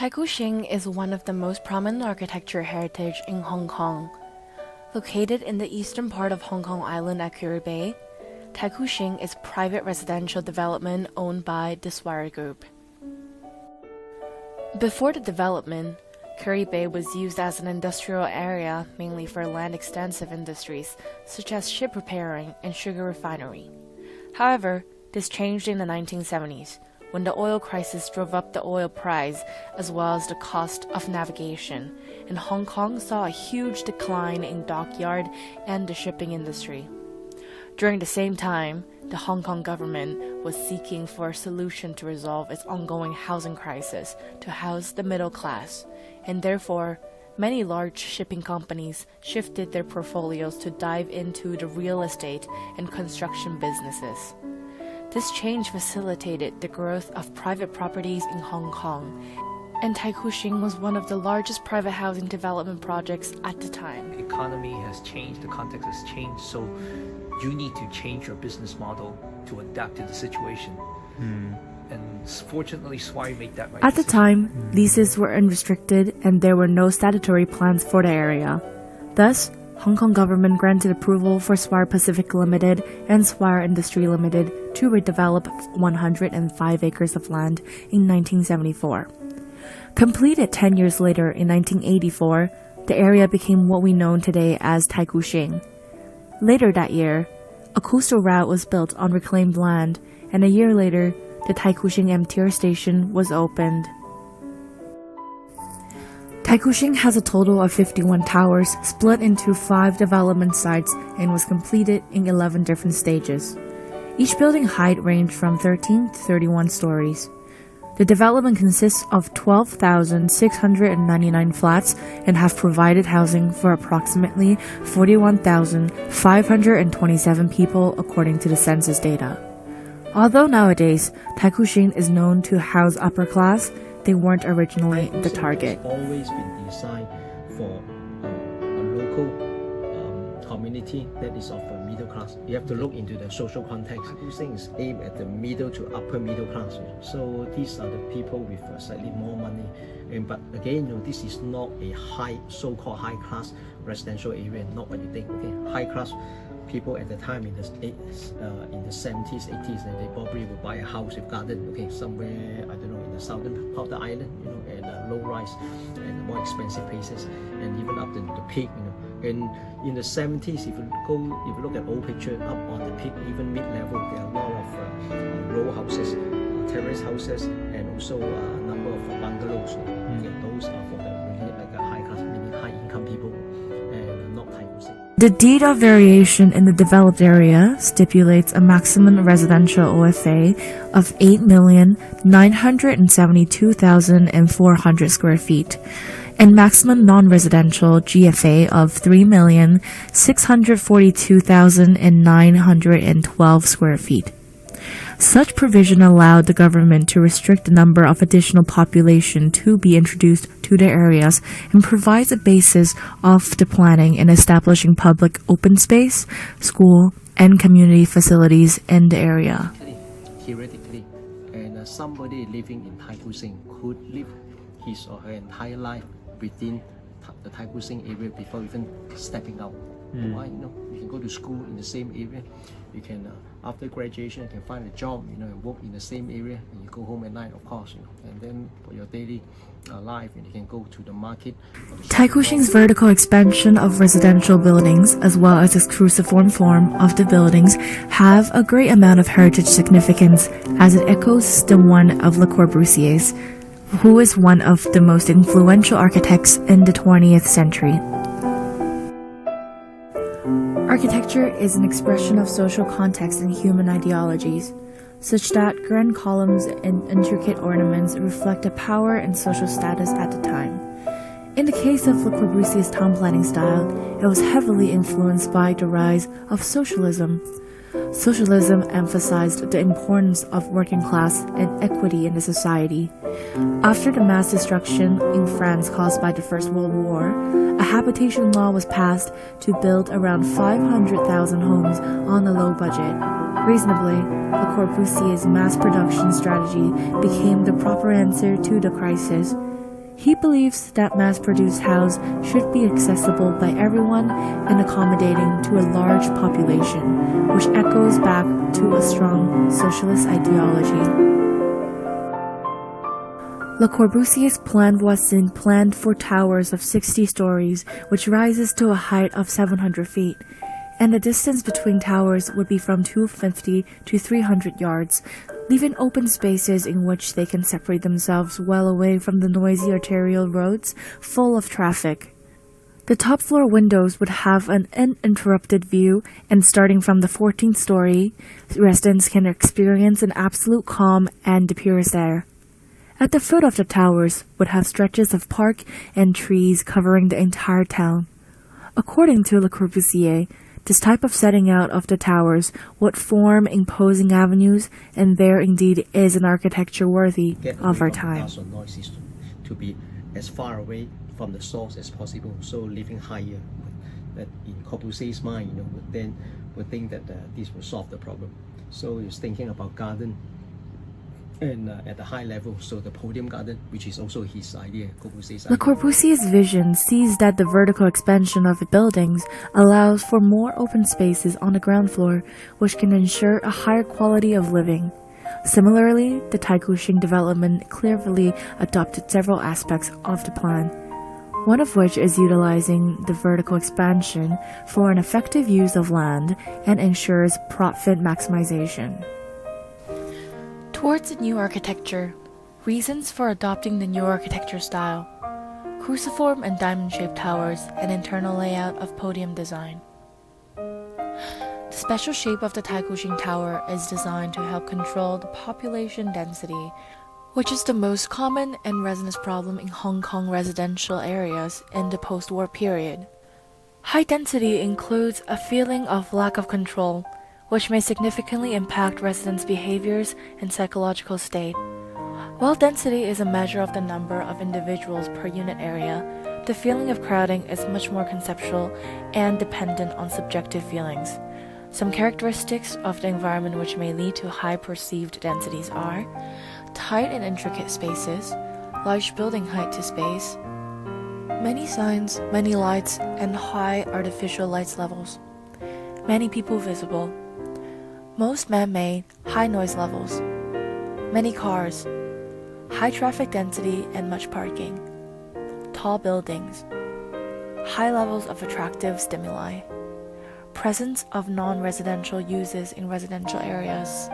Taikoo Shing is one of the most prominent architecture heritage in Hong Kong. Located in the eastern part of Hong Kong Island at Kuri Bay, Taikoo Shing is private residential development owned by the Swire Group. Before the development, Kuri Bay was used as an industrial area mainly for land-extensive industries such as ship repairing and sugar refinery. However, this changed in the 1970s when the oil crisis drove up the oil price as well as the cost of navigation, and Hong Kong saw a huge decline in dockyard and the shipping industry. During the same time, the Hong Kong government was seeking for a solution to resolve its ongoing housing crisis to house the middle class, and therefore, many large shipping companies shifted their portfolios to dive into the real estate and construction businesses. This change facilitated the growth of private properties in Hong Kong, and Taikoo Shing was one of the largest private housing development projects at the time. The economy has changed, the context has changed, so you need to change your business model to adapt to the situation. And fortunately, Swire made that right At the time, leases were unrestricted and there were no statutory plans for the area. Thus, Hong Kong government granted approval for Swire Pacific Limited and Swire Industry Limited to redevelop 105 acres of land in 1974. Completed 10 years later in 1984, the area became what we know today as Taikoo Shing. Later that year, a coastal route was built on reclaimed land, and a year later, the Taikoo Shing MTR station was opened. Taikoo Shing has a total of 51 towers split into 5 development sites and was completed in 11 different stages. Each building height ranged from 13 to 31 stories. The development consists of 12,699 flats and have provided housing for approximately 41,527 people according to the census data. Although nowadays, Taikoo Shing is known to house upper class, they weren't originally the target. It's always been designed for a local community that is of a middle class. You have to look into the social context. Taikoo Shing is aimed at the middle to upper middle class. So these are the people with slightly more money. But again, this is not a so-called high-class residential area. Not what you think. Okay, high-class people at the time in the 70s, 80s, and they probably would buy a house with garden, somewhere, I don't know, in the southern part of the island, and low-rise and more expensive places, and even up to the peak, And in the 70s, if you look at old picture, up on the peak, even mid-level, there are a lot of row houses, terrace houses, and also a number of bungalows. Those are for the really like a high-class, meaning high-income people, and not Taikoo Shing. The deed of variation in the developed area stipulates a maximum residential OFA of 8,972,400 square feet and maximum non-residential GFA of 3,642,912 square feet. Such provision allowed the government to restrict the number of additional population to be introduced to the areas and provides a basis of the planning and establishing public open space, school, and community facilities in the area. Theoretically, and somebody living in Taikoo Shing could live his or her entire life within the Taikoo Shing area before even stepping out. Why? You can go to school in the same area. You can, after graduation, you can find a job, and work in the same area, and you go home at night, of course, and then for your daily life, and you can go to the market. Taikoo Shing's vertical expansion of residential buildings, as well as its cruciform form of the buildings, have a great amount of heritage significance, as it echoes the one of Le Corbusier's, who is one of the most influential architects in the 20th century. Architecture is an expression of social context and human ideologies, such that grand columns and intricate ornaments reflect the power and social status at the time. In the case of Le Corbusier's town planning style, it was heavily influenced by the rise of socialism. Socialism emphasized the importance of working class and equity in the society. After the mass destruction in France caused by the First World War, a habitation law was passed to build around 500,000 homes on a low budget. Reasonably, Le Corbusier's mass production strategy became the proper answer to the crisis. He believes that mass-produced house should be accessible by everyone and accommodating to a large population, which echoes back to a strong socialist ideology. Le Corbusier's plan Voisin planned for towers of 60 stories, which rises to a height of 700 feet, and the distance between towers would be from 250 to 300 yards, leaving open spaces in which they can separate themselves well away from the noisy arterial roads full of traffic. The top floor windows would have an uninterrupted view, and starting from the 14th story, residents can experience an absolute calm and the purest air. At the foot of the towers would have stretches of park and trees covering the entire town. According to Le Corbusier, this type of setting out of the towers would form imposing avenues, and there indeed is an architecture worthy of our time. Noises to be as far away from the source as possible, so living higher. That in Corbusier's mind, would think that this will solve the problem. So he's thinking about garden. And at the high level, so the podium garden, which is also his idea, Corbusier's idea. Le Corbusier's vision sees that the vertical expansion of buildings allows for more open spaces on the ground floor, which can ensure a higher quality of living. Similarly, the Taikushing development clearly adopted several aspects of the plan, one of which is utilizing the vertical expansion for an effective use of land and ensures profit maximization. Towards the new architecture, reasons for adopting the new architecture style: cruciform and diamond-shaped towers and internal layout of podium design. The special shape of the Taikushing Tower is designed to help control the population density, which is the most common and residence problem in Hong Kong residential areas in the post-war period. High density includes a feeling of lack of control, which may significantly impact residents' behaviors and psychological state. While density is a measure of the number of individuals per unit area, the feeling of crowding is much more conceptual and dependent on subjective feelings. Some characteristics of the environment which may lead to high perceived densities are tight and intricate spaces, large building height to space, many signs, many lights, and high artificial light levels, many people visible, most man-made, high noise levels, many cars, high traffic density and much parking, tall buildings, high levels of attractive stimuli, presence of non-residential uses in residential areas,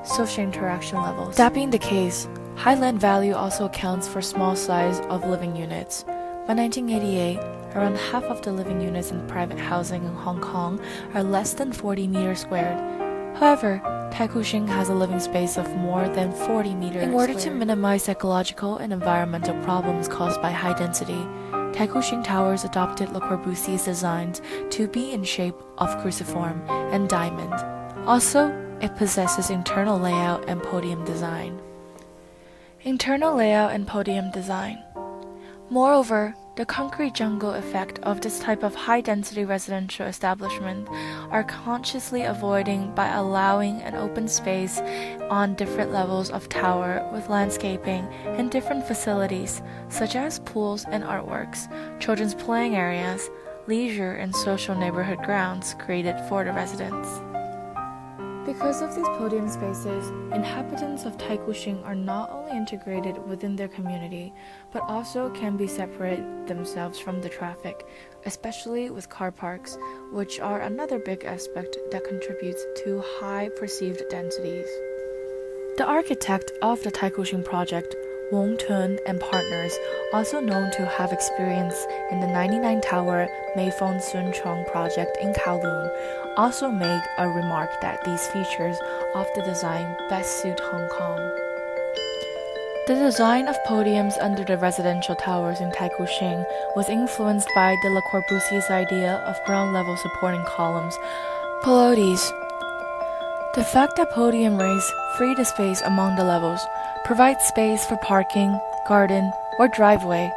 social interaction levels. That being the case, high land value also accounts for small size of living units. By 1988, around half of the living units in private housing in Hong Kong are less than 40 meters squared. However, Taikushing has a living space of more than 40 meters squared. In order to minimize psychological and environmental problems caused by high density, Taikushing Towers adopted Le Corbusier's designs to be in shape of cruciform and diamond. Also, it possesses internal layout and podium design. Internal layout and podium design. Moreover, the concrete jungle effect of this type of high-density residential establishment are consciously avoiding by allowing an open space on different levels of tower with landscaping and different facilities such as pools and artworks, children's playing areas, leisure and social neighborhood grounds created for the residents. Because of these podium spaces, inhabitants of Taikushing are not only integrated within their community, but also can be separate themselves from the traffic, especially with car parks, which are another big aspect that contributes to high perceived densities. The architect of the Taikushing project, Wong Tun and Partners, also known to have experience in the 99-tower Meifeng Sun Chong project in Kowloon, also made a remark that these features of the design best suit Hong Kong. The design of podiums under the residential towers in Taikushing was influenced by de Le Corbusier's idea of ground-level supporting columns, pilotis. The fact that podium raise free the space among the levels, provide space for parking, garden, or driveway.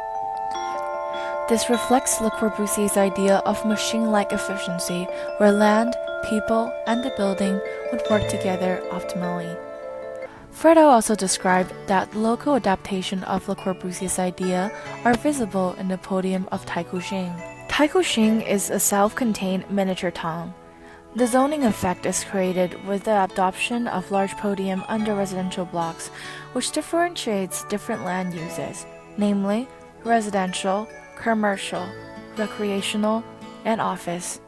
This reflects Le Corbusier's idea of machine-like efficiency, where land, people, and the building would work together optimally. Fredo also described that local adaptation of Le Corbusier's idea are visible in the podium of Taikushing. Taikushing is a self-contained miniature town. The zoning effect is created with the adoption of large podium under residential blocks, which differentiates different land uses, namely residential, commercial, recreational, and office.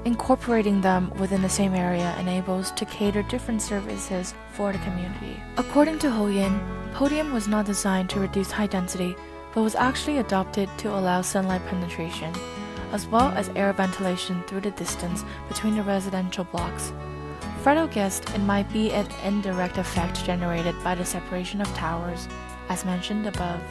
Incorporating them within the same area enables to cater different services for the community. According to Ho Yin, podium was not designed to reduce high density, but was actually adopted to allow sunlight penetration, as well as air ventilation through the distance between the residential blocks. Fredo guessed it might be an indirect effect generated by the separation of towers, as mentioned above.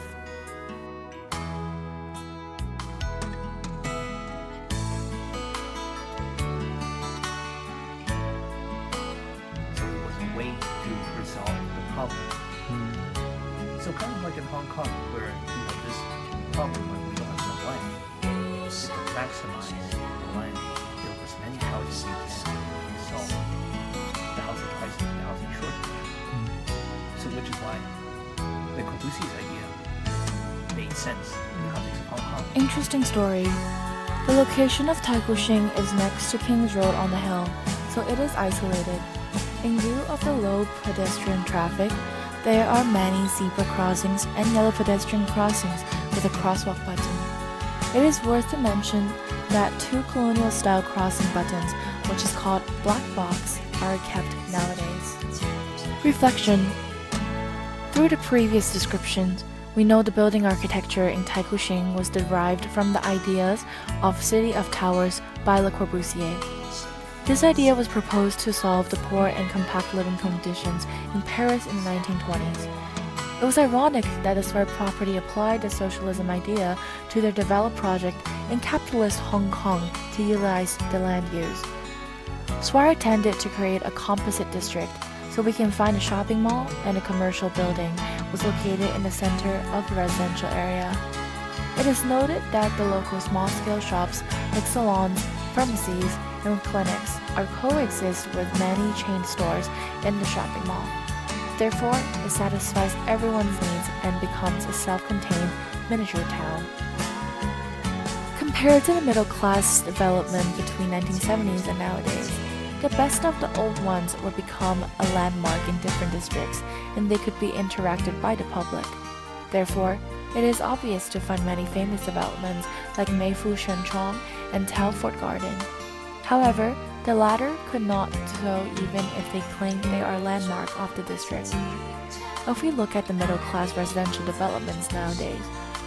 So it was a way to resolve the problem. So kind of like in Hong Kong, where you have this problem when we don't have enough land. To maximize the land, build as many houses as you can solve the housing crisis, the housing shortage. So which is why Le Corbusier's idea made sense in the context of Hong Kong. Interesting story. The location of Taikushing is next to King's Road on the hill, so it is isolated. In view of the low pedestrian traffic, there are many zebra crossings and yellow pedestrian crossings with a crosswalk button. It is worth to mention that 2 colonial-style crossing buttons, which is called black box, are kept nowadays. Reflection. Through the previous descriptions, we know the building architecture in Taikushing was derived from the ideas of City of Towers by Le Corbusier. This idea was proposed to solve the poor and compact living conditions in Paris in the 1920s. It was ironic that the Swire property applied the socialism idea to their developed project in capitalist Hong Kong to utilize the land use. Swire intended to create a composite district, so we can find a shopping mall and a commercial building was located in the center of the residential area. It is noted that the local small-scale shops like salons, pharmacies, and clinics are coexist with many chain stores in the shopping mall. Therefore, it satisfies everyone's needs and becomes a self-contained miniature town. Compared to the middle-class development between 1970s and nowadays, the best of the old ones would become a landmark in different districts, and they could be interacted by the public. Therefore, it is obvious to find many famous developments like Meifu Shenchong and Telford Garden. However, the latter could not do so even if they claim they are a landmark of the district. If we look at the middle-class residential developments nowadays,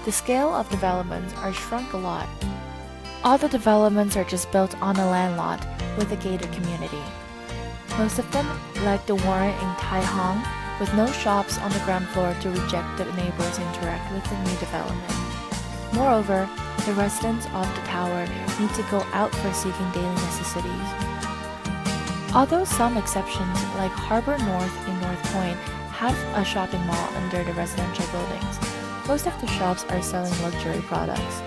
the scale of developments are shrunk a lot. All the developments are just built on a land lot with a gated community. Most of them, like the one in Taihang, with no shops on the ground floor to reject the neighbors interact with the new development. Moreover, the residents of the tower need to go out for seeking daily necessities. Although some exceptions, like Harbor North in North Point, have a shopping mall under the residential buildings, most of the shops are selling luxury products.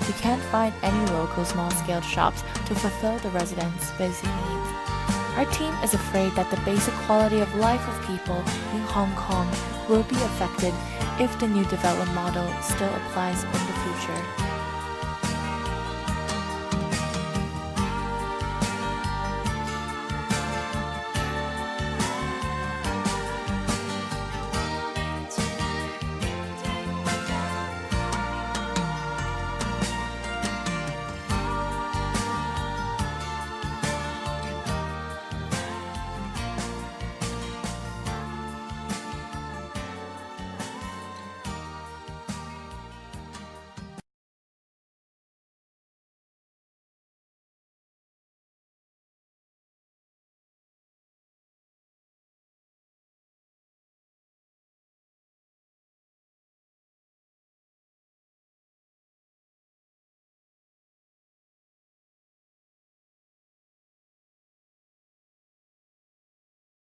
We can't find any local small-scale shops to fulfill the residents' basic needs. Our team is afraid that the basic quality of life of people in Hong Kong will be affected if the new development model still applies in the future.